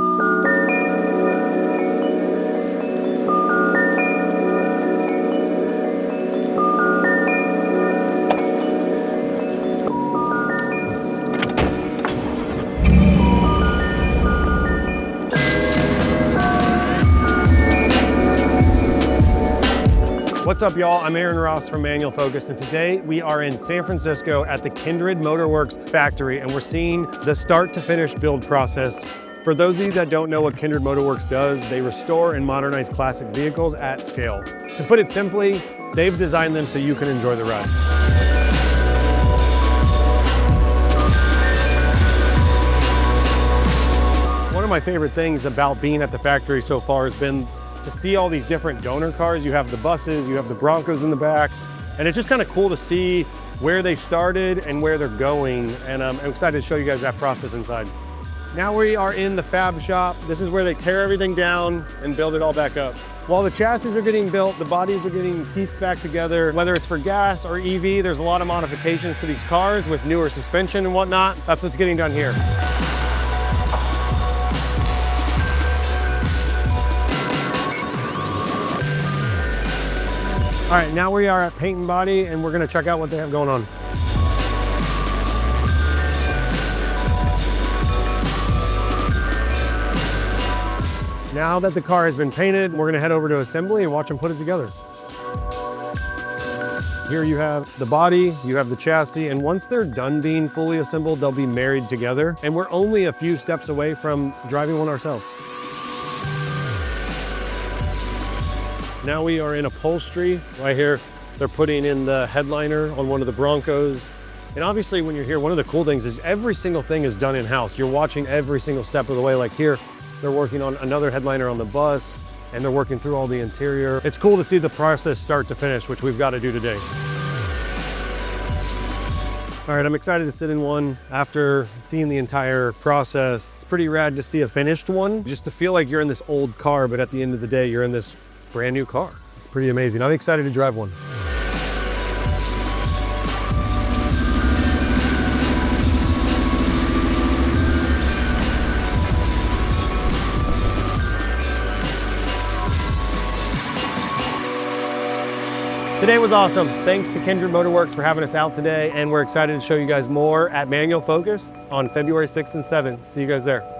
What's up, y'all? I'm Aaron Ross from Manual Focus, and today we are in San Francisco at the Kindred Motorworks factory, and we're seeing the start to finish build process. For those of you that don't know what Kindred Motorworks does, they restore and modernize classic vehicles at scale. To put it simply, they've designed them so you can enjoy the ride. One of my favorite things about being at the factory so far has been to see all these different donor cars. You have the buses, you have the Broncos in the back, and it's just kind of cool to see where they started and where they're going, and I'm excited to show you guys that process inside. Now we are in the fab shop. This is where they tear everything down and build it all back up. While the chassis are getting built, the bodies are getting pieced back together. Whether it's for gas or EV, there's a lot of modifications to these cars with newer suspension and whatnot. That's what's getting done here. All right, now we are at paint and body, and we're gonna check out what they have going on. Now that the car has been painted, we're gonna head over to assembly and watch them put it together. Here you have the body, you have the chassis, and once they're done being fully assembled, they'll be married together, and we're only a few steps away from driving one ourselves. Now we are in upholstery. Right here, they're putting in the headliner on one of the Broncos. And obviously when you're here, one of the cool things is every single thing is done in-house. You're watching every single step of the way. Like here, they're working on another headliner on the bus, and they're working through all the interior. It's cool to see the process start to finish, which we've got to do today. All right, I'm excited to sit in one after seeing the entire process. It's pretty rad to see a finished one, just to feel like you're in this old car, but at the end of the day, you're in this brand new car. It's pretty amazing. I'm excited to drive one. Today was awesome. Thanks to Kindred Motorworks for having us out today, and we're excited to show you guys more at Manual Focus on February 6th and 7th. See you guys there.